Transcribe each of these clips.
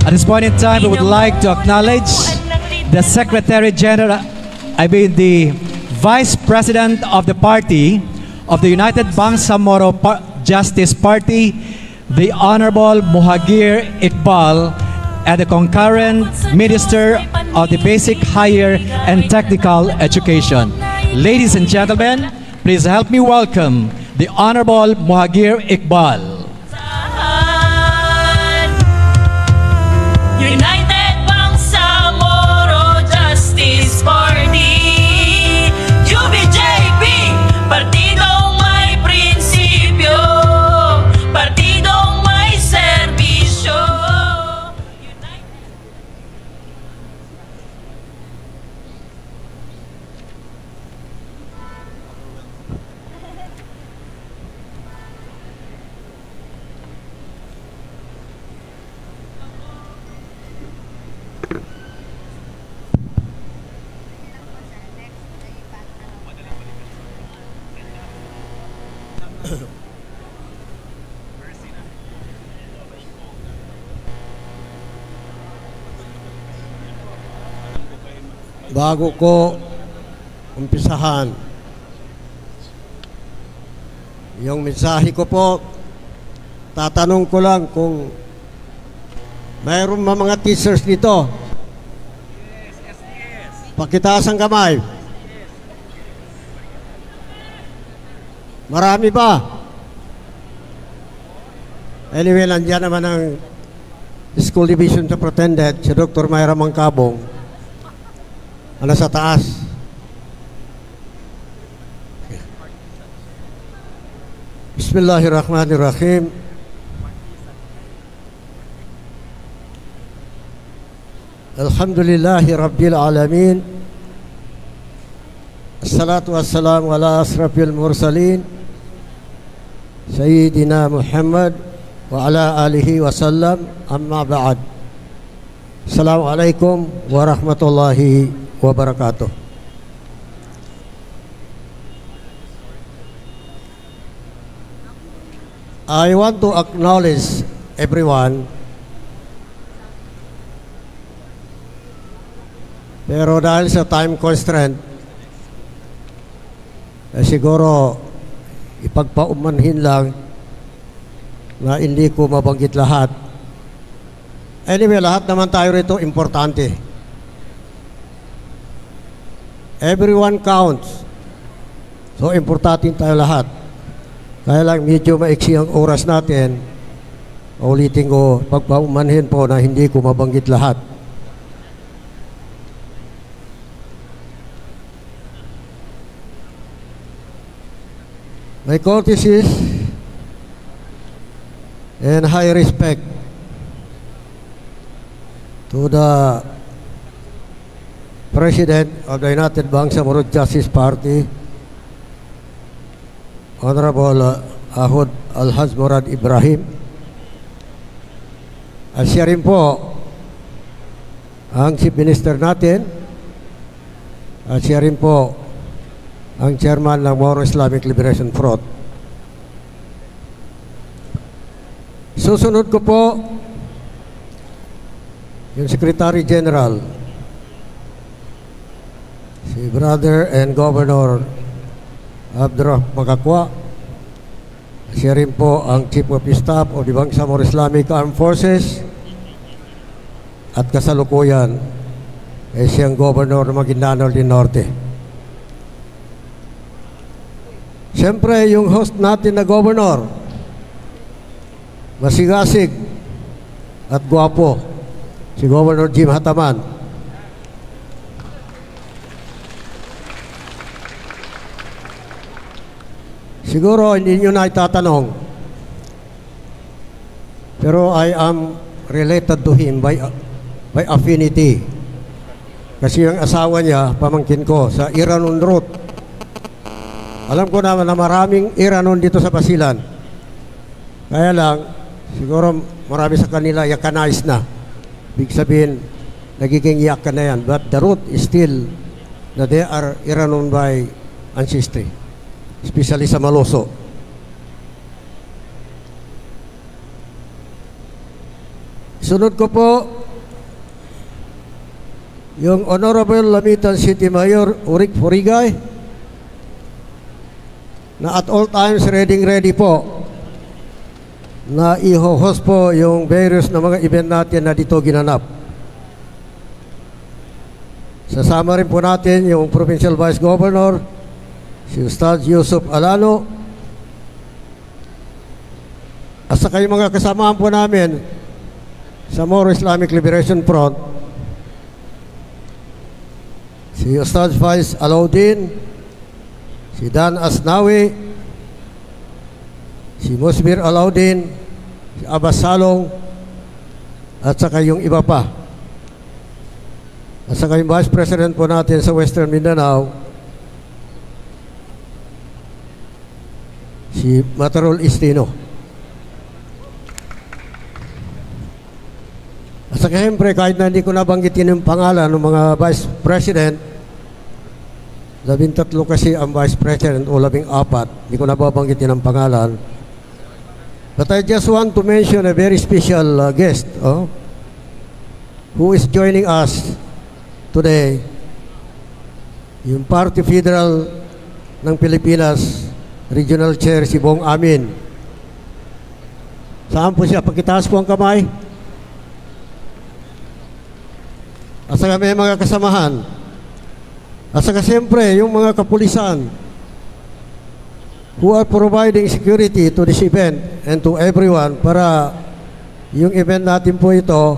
At this point in time, we would like to acknowledge the Secretary General, the Vice President of the party of the United Bangsamoro Justice Party, the Honorable Muhagir Iqbal, and the concurrent Minister of the Basic, Higher, and Technical Education. Ladies and gentlemen, please help me welcome the Honorable Muhagir Iqbal. United Bangsamoro Justice Party, UBJP, partidong may prinsipyo, partidong may serbisyo. Bago ko umpisahan yung mensahe ko po, tatanong ko lang kung mayroon mga teachers dito. Pakitaas ang kamay. Marami ba? Anyway, nandiyan naman ang School Division Superintendent, si Dr. Mayra Mangkabong. Ano sa taas? Bismillahirrahmanirrahim. Alhamdulillahi Rabbil Alamin. Assalatu wassalamu ala asrafil mursalin Sayyidina Muhammad wa ala alihi wasallam, amma ba'd. Assalamualaikum warahmatullahi wabarakatuh. I want to acknowledge everyone, pero dahil sa time constraint, siguro ipagpaumanhin lang na hindi ko mabanggit lahat. Anyway, lahat naman tayo rito importante. Everyone counts. So, importante tayo lahat. Kaya lang medyo maiksi ang oras natin. Ulitin ko, pagpaumanhin po na hindi ko mabanggit lahat. My courtesies and high respect to the President of the United Bangsamoro Justice Party, Honorable Ahud Alhaj Murad Ibrahim. At siya rin po ang Chief Minister natin. At siya rin po ang Chairman ng Moro Islamic Liberation Front. Susunod ko po yung Secretary General, si Brother and Governor Abdurrahman Makakwa. Siya rin po ang Chief of Staff of the Bangsamoro Islamic Armed Forces at kasalukuyan siyang Governor ng Maguindanao del Norte. Siyempre, yung host natin na Governor, masigasig at gwapo, si Governor Jim Hataman. Siguro hindi nyo na itatanong, pero I am related to him by affinity. Kasi yung asawa niya, pamangkin ko, sa Iranon Road. Alam ko naman na maraming Iranon dito sa Basilan. Kaya lang, siguro marami sa kanila yakanais na. Big sabihin, nagiging yakan na yan. But the root is still na they are Iranon by ancestry. Especially sa Maloso. Sunod ko po, yung Honorable Lamitan City Mayor Uric Furigay, na at all times ready po na i-host po yung various na mga event natin na dito ginanap. Sasama rin po natin yung Provincial Vice Governor, si Ustad Yusuf Alano, at saka yung mga kasamaan po namin sa Moro Islamic Liberation Front, si Ustad Faiz Alauddin, si Dan Asnawi, si Musbir Alauddin, si Abbas Salong, at saka yung iba pa. At saka yung Vice President po natin sa Western Mindanao, si Matarol Istino. At saka siyempre, kahit na hindi ko nabanggitin yung pangalan ng mga Vice President, 13 kasi ang Vice President o 14, hindi ko nababanggitin ang pangalan. But I just want to mention a very special guest who is joining us today, yung Party Federal ng Pilipinas, Regional Chair si Bong Amin. Saan po siya? Pagkitaas po ang kamay. At saka may mga kasamahan. At saka siyempre, yung mga kapulisan who are providing security to this event and to everyone para yung event natin po ito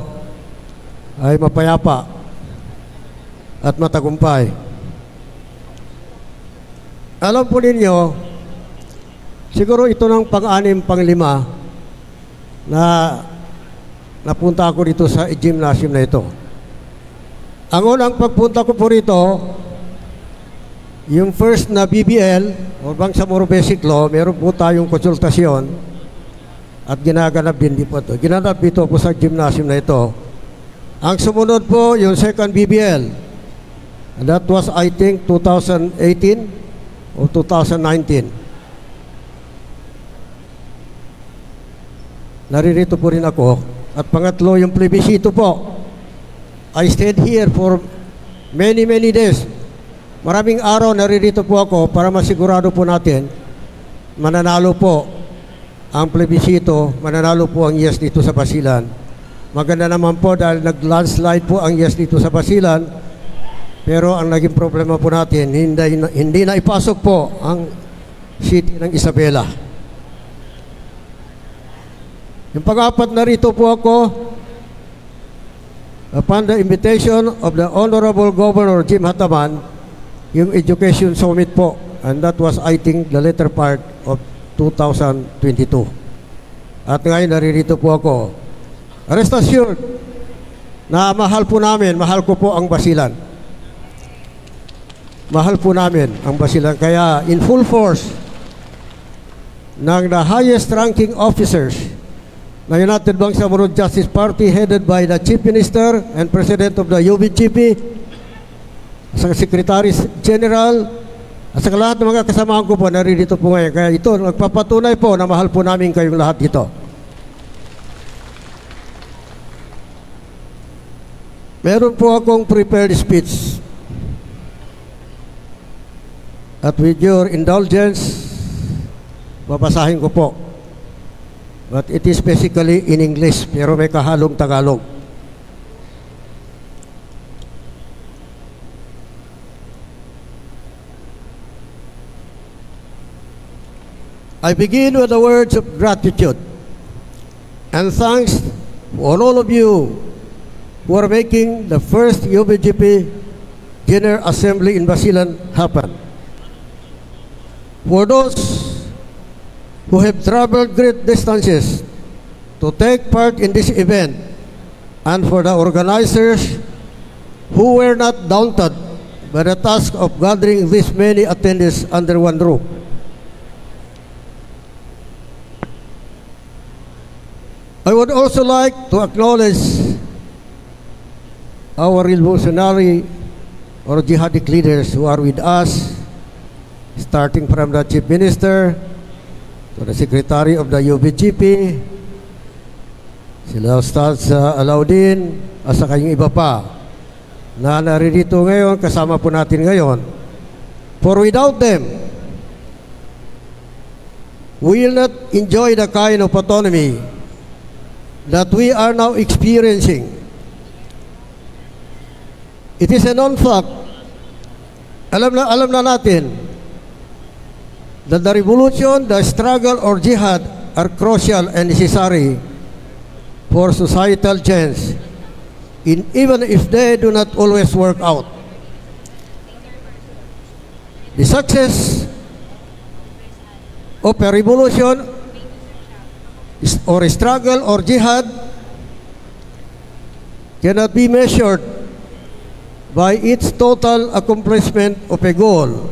ay mapayapa at matagumpay. Alam po ninyo, siguro ito ng pang-anim, pang-lima na napunta ako dito sa gymnasium na ito. Ang unang pagpunta ko po rito, yung first na BBL, o Bangsamoro Basic Law, meron po tayong konsultasyon at ginaganap din po ito. Ginanap dito po sa gymnasium na ito. Ang sumunod po, yung second BBL. And that was, I think, 2018 o 2019. Naririto po rin ako. At pangatlo, yung plebisito po. I stayed here for many days. Maraming araw naririto po ako para masigurado po natin mananalo po ang plebisito, mananalo po ang yes dito sa Basilan. Maganda naman po dahil nag-landslide po ang yes dito sa Basilan, pero ang naging problema po natin, hindi na ipasok po ang city ng Isabela. Yung pang-apat na rito po ako, upon the invitation of the Honorable Governor Jim Hataman, yung Education Summit po, and that was, I think, the later part of 2022. At ngayon, naririto po ako. Rest assured na mahal po namin, mahal ko po ang Basilan. Mahal po namin ang Basilan. Kaya, in full force, ng the highest ranking officers na United Bangsamoro Justice Party headed by the Chief Minister and President of the UBGP, sa Secretary General, at sa lahat ng mga kasamahan ko po, naririto po ngayon. Kaya ito, nagpapatunay po na mahal po namin kayong lahat dito. Meron po akong prepared speech. At with your indulgence, babasahin ko po. But it is basically in English, pero may kahalong Tagalog. I begin with the words of gratitude and thanks for all of you who are making the first UBGP General Assembly in Basilan happen. For those who have traveled great distances to take part in this event, and for the organizers who were not daunted by the task of gathering this many attendees under one roof. I would also like to acknowledge our revolutionary or jihadi leaders who are with us, starting from the Chief Minister to the Secretary of the UBGP, sila Ustaz Alauddin, at saka yung iba pa na naririto ngayon, kasama po natin ngayon. For without them, we will not enjoy the kind of autonomy that we are now experiencing. It is a known fact. Alam na natin that the revolution, the struggle, or jihad are crucial and necessary for societal change, even if they do not always work out. The success of a revolution or a struggle or jihad cannot be measured by its total accomplishment of a goal.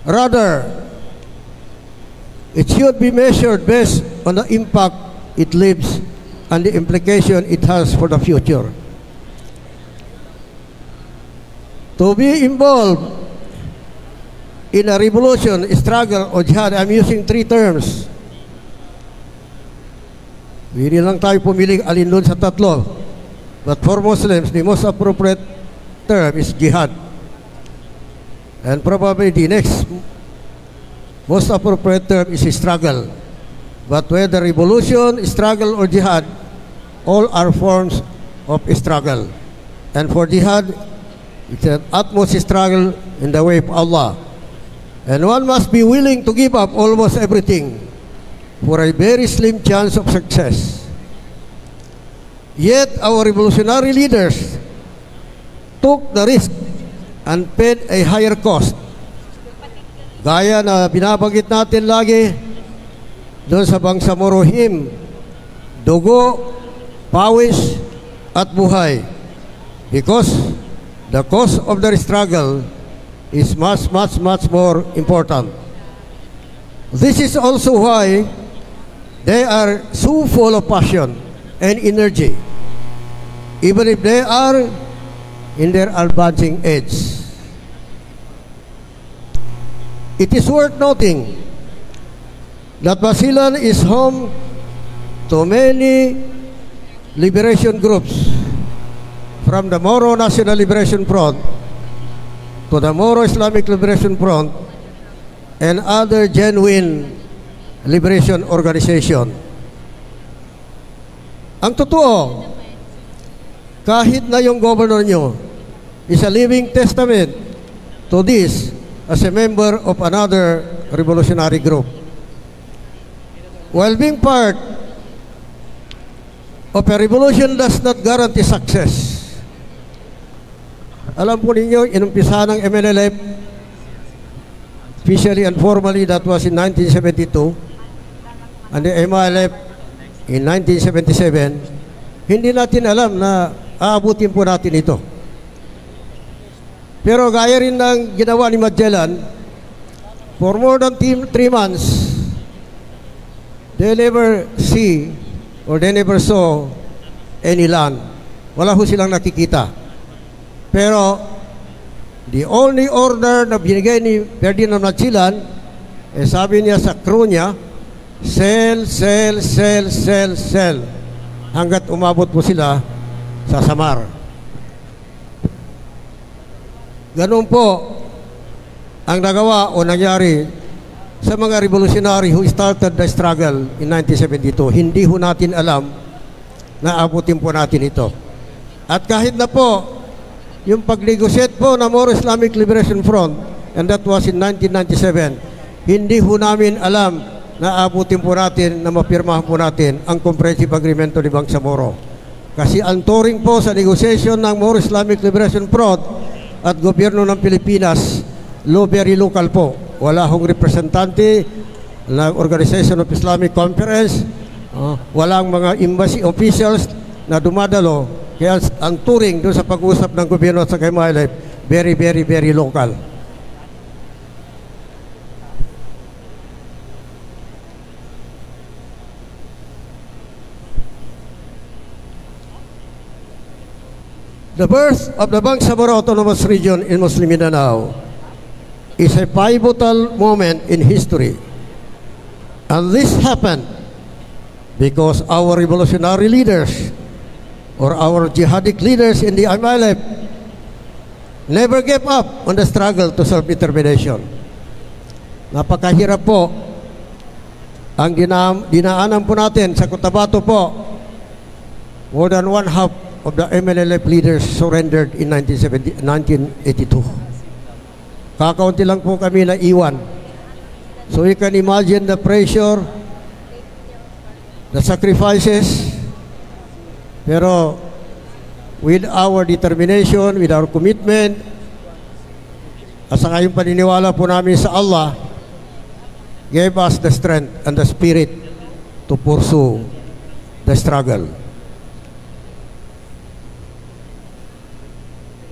Rather, it should be measured based on the impact it leaves and the implication it has for the future. To be involved in a revolution, struggle, or jihad, I'm using three terms. Hindi lang tayo pumiling alin doon sa tatlo. But for Muslims, the most appropriate term is jihad. And probably the next most appropriate term is struggle. But whether revolution, struggle, or jihad, all are forms of struggle. And for jihad, it's an utmost struggle in the way of Allah. And one must be willing to give up almost everything for a very slim chance of success. Yet our revolutionary leaders took the risk and paid a higher cost. Gaya na binabanggit natin lagi doon sa Bangsamoro hymn, dugo, pawis, at buhay. Because the cost of their struggle is much more important. This is also why they are so full of passion and energy, even if they are in their advancing age. It is worth noting that Basilan is home to many liberation groups, from the Moro National Liberation Front to the Moro Islamic Liberation Front and other genuine liberation organization. Ang totoo, kahit na yung governor nyo is a living testament to this as a member of another revolutionary group. While being part of a revolution does not guarantee success. Alam po ninyo, inumpisa ng MNLF, officially and formally, that was in 1972, and the MILF in 1977, hindi natin alam na aabutin po natin ito. Pero gaya rin ng ginawa ni Magellan, for more than 3 months, they never see or they never saw any land. Wala ho silang nakikita. Pero the only order na binigay ni Ferdinand Magellan, sabi niya sa crew niya, sell, sell, sell, sell, sell, hanggat umabot po sila sa Samar. Ganun po ang nagawa o nangyari sa mga revolutionary who started the struggle in 1972. Hindi ho natin alam na abutin po natin ito. At kahit na po yung pag-negotiate po ng Moro Islamic Liberation Front, and that was in 1997, hindi ho namin alam na abutin po natin, na mapirmahan po natin ang comprehensive agreement ni Bangsamoro. Kasi ang turing po sa negotiation ng Moro Islamic Liberation Front at gobyerno ng Pilipinas, very local po. Wala hong representante ng Organization of Islamic Conference, walang mga embassy officials na dumadalo. Kaya ang turing doon sa pag-usap ng gobyerno sa MILF, very, very, very local. The birth of the Bangsamoro Autonomous Region in Muslim Mindanao is a pivotal moment in history. And this happened because our revolutionary leaders or our jihadic leaders in the MILF never gave up on the struggle to self-determination. Napakahirap po ang dinaanan po natin sa Cotabato po. More than one half of the MNLF leaders surrendered in 1982. Kakaunti lang po kami na iwan. So you can imagine the pressure, the sacrifices, pero with our determination, with our commitment, at saka yung paniniwala po namin sa Allah, gave us the strength and the spirit to pursue the struggle.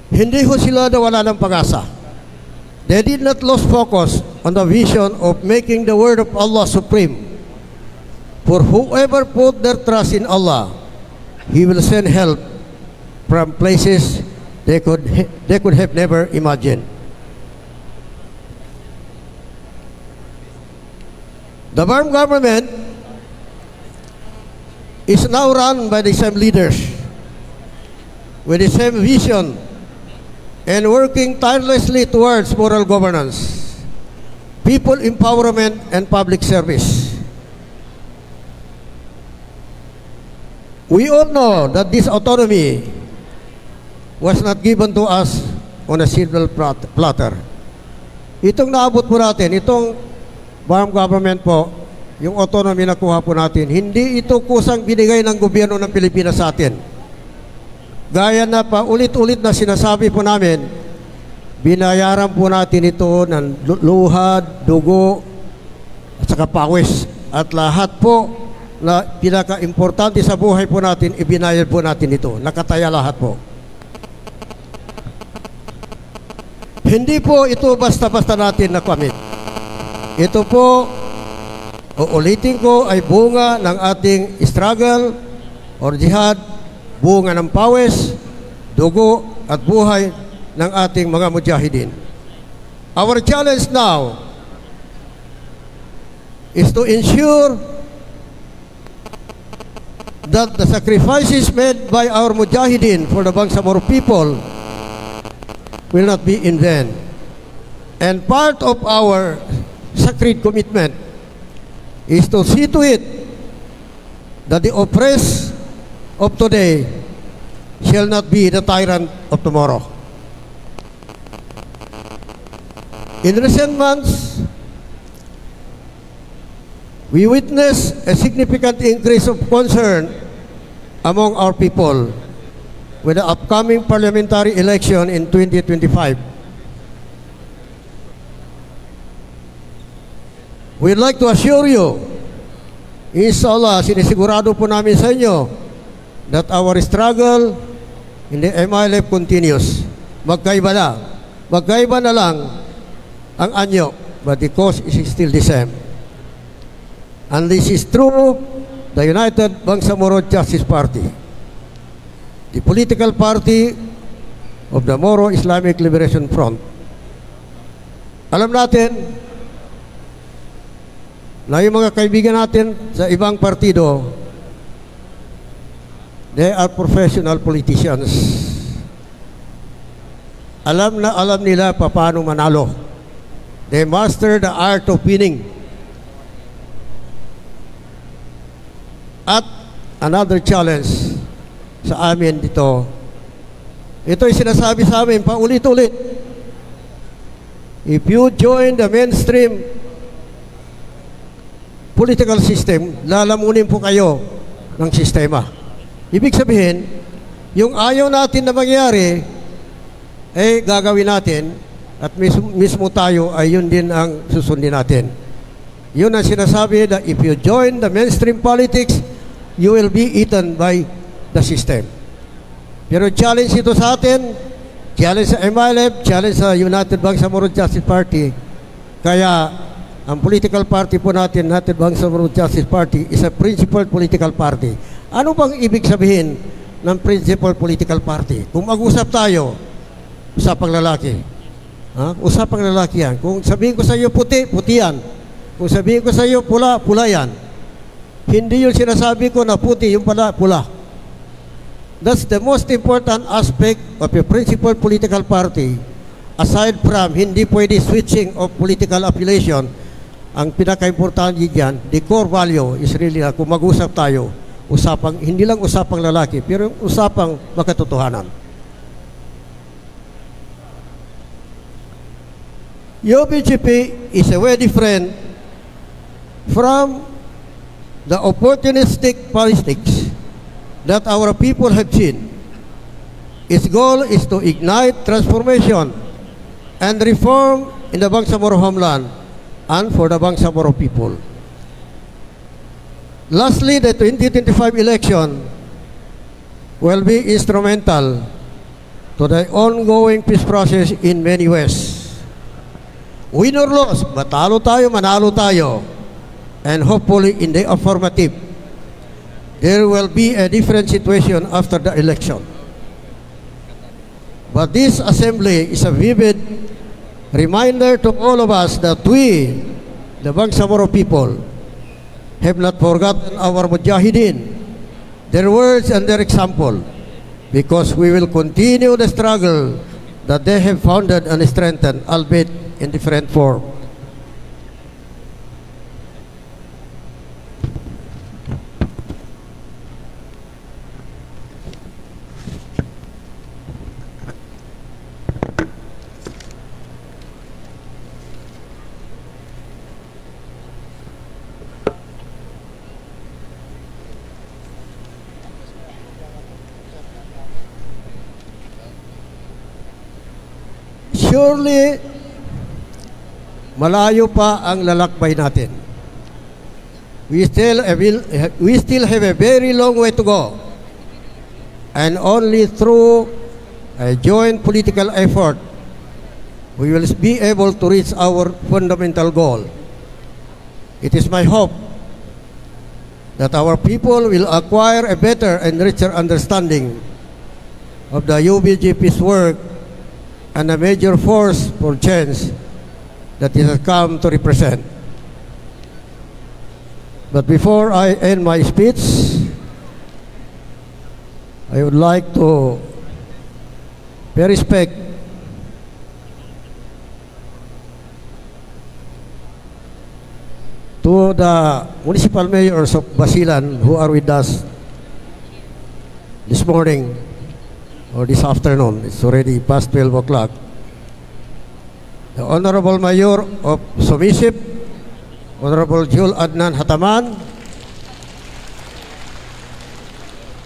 Hindi ho sila nawala ng pag-asa. They did not lose focus on the vision of making the word of Allah supreme. For whoever put their trust in Allah, He will send help from places they could have never imagined. The Burma government is now run by the same leaders with the same vision and working tirelessly towards moral governance, people empowerment, and public service. We all know that this autonomy was not given to us on a silver platter. Itong naabot po natin, itong Burma government po, yung autonomy na kuha po natin, hindi ito kusang binigay ng gobyerno ng Pilipinas sa atin. Gaya na pa ulit-ulit na sinasabi po namin, binayaran po natin ito ng luha, dugo, at saka pawis. At lahat po na pinaka-importante sa buhay po natin, ibinayad po natin ito. Nakataya lahat po. Hindi po ito basta-basta natin nakamit. Ito po, uulitin ko, ay bunga ng ating struggle or jihad, bunga ng pawis, dugo at buhay ng ating mga mujahidin. Our challenge now is to ensure that the sacrifices made by our mujahidin for the Bangsamoro people will not be in vain. And part of our sacred commitment is to see to it that the oppressed of today shall not be the tyrant of tomorrow. In recent months, we witnessed a significant increase of concern among our people with the upcoming parliamentary election in 2025. We'd like to assure you, inshallah, sinisigurado po namin sa inyo that our struggle in the MILF continues. Magkaiba na lang ang anyo, but the cause is still the same. And this is true the United Bangsamoro Justice Party, the political party of the Moro Islamic Liberation Front. Alam natin na yung mga kaibigan natin sa ibang partido, they are professional politicians. Alam nila paano manalo. They master the art of winning. At another challenge sa amin dito, ito'y sinasabi sa amin paulit-ulit. If you join the mainstream political system, lalamunin po kayo ng sistema. Ibig sabihin, yung ayaw natin na mangyari, gagawin natin at mismo tayo ay yun din ang susundin natin. Yun ang sinasabi na if you join the mainstream politics, you will be eaten by the system. Pero challenge ito sa atin, challenge sa MILF, challenge sa United Bangsamoro Justice Party. Kaya ang political party po natin, United Bangsamoro Justice Party, is a principled political party. Ano bang ibig sabihin ng principled political party? Kung mag-usap tayo, usapang lalaki. Usapang lalaki yan. Kung sabihin ko sa iyo puti, puti yan. Kung sabihin ko sa iyo pula, pula yan. Hindi yung sinasabi ko na puti, yung pala pula. That's the most important aspect of a principal political party. Aside from hindi pwede switching of political affiliation, ang pinaka-importante diyan, the core value is really na kung mag-usap tayo, usapang, hindi lang usapang lalaki, pero usapang makatotohanan. UBGP is a way different from the opportunistic politics that our people have seen. Its goal is to ignite transformation and reform in the Bangsamoro homeland and for the Bangsamoro people. Lastly, the 2025 election will be instrumental to the ongoing peace process in many ways. Win or loss, matalo tayo, manalo tayo, and hopefully in the affirmative, there will be a different situation after the election. But this assembly is a vivid reminder to all of us that we, the Bangsamoro people, have not forgotten our mujahideen, their words and their example, because we will continue the struggle that they have founded and strengthened, albeit in different form. Surely, malayo pa ang lalakbay natin. We still have a very long way to go. And only through a joint political effort, we will be able to reach our fundamental goal. It is my hope that our people will acquire a better and richer understanding of the UBGP's work and a major force for change that it has come to represent. But before I end my speech, I would like to pay respect to the municipal mayors of Basilan who are with us this morning or this afternoon. It's already past 12 o'clock. The Honorable Mayor of Sumisip, Honorable Jul Adnan Hataman,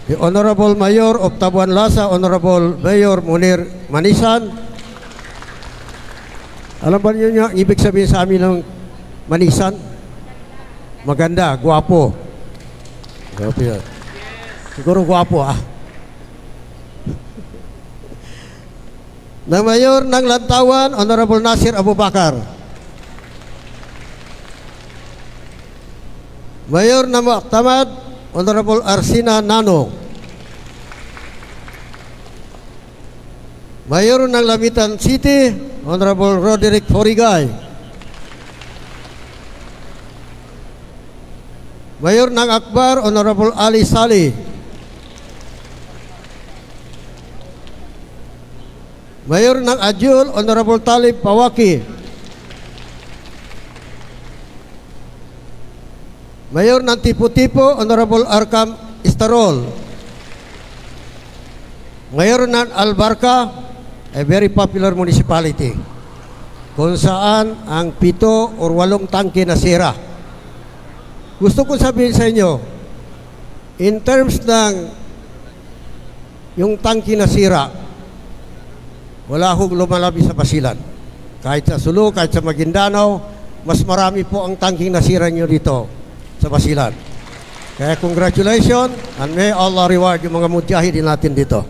the Honorable Mayor of Tabuan Lasa, Honorable Mayor Munir Manisan. Alam ba niyo yung ibig sabihin sa amin ng Manisan? Maganda, guwapo. Guwapo yan. Siguro guwapo na Mayor ng Lantawan, Honorable Nasir Abubakar. Mayor ng Mactamad, Honorable Arsina Nano. Mayor ng Lamitan City, Honorable Roderick Forigay. Mayor ng Akbar, Honorable Ali Sali. Mayor ng Adjul, Honorable Talib Pawaki. Mayor ng Tipo-Tipo, Honorable Arkam Istarol. Mayor ng Albarca, a very popular municipality, kung saan ang 7 o 8 tangke na sira. Gusto ko sabihin sa inyo, in terms ng yung tangke na sira, wala hong lumalabi sa Basilan. Kahit sa Sulu, kahit sa Maguindanao, mas marami po ang tangking nasira nyo dito sa Basilan. Kaya congratulations and may Allah reward yung mga mujahidin natin dito.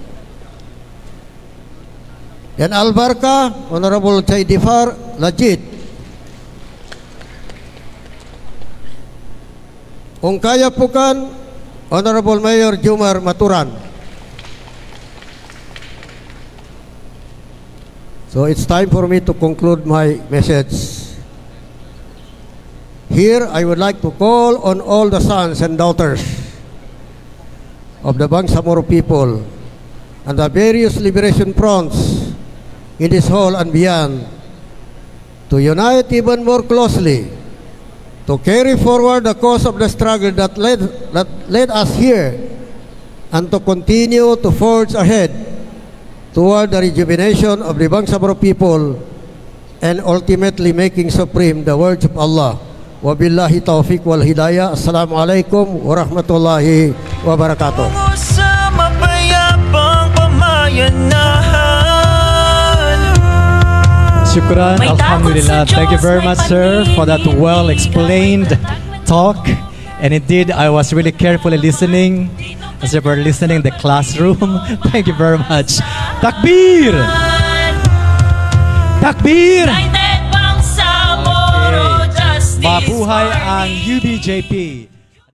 Yan Albarca, Honorable Chaydifar Lajid. Ungkayapukan, Honorable Mayor Jumar Maturan. So it's time for me to conclude my message. Here, I would like to call on all the sons and daughters of the Bangsamoro people and the various liberation fronts in this hall and beyond to unite even more closely to carry forward the cause of the struggle that led us here and to continue to forge ahead toward the rejuvenation of the Bangsamoro people and ultimately making supreme the words of Allah. Wabillahi taufiq wal hidayah. Assalamualaikum warahmatullahi wabarakatuh. Tungo sa mapayapang pamayanan. Shukran, May takot Alhamdulillah. sa Thank you Diyos, very may much, sir, for that pag-ibig. well-explained talk. And indeed, I was really carefully listening as if we're listening in the classroom. Thank you very much. Takbir! Takbir! United Bangsamoro Justice Mabuhay ang Party. UBJP.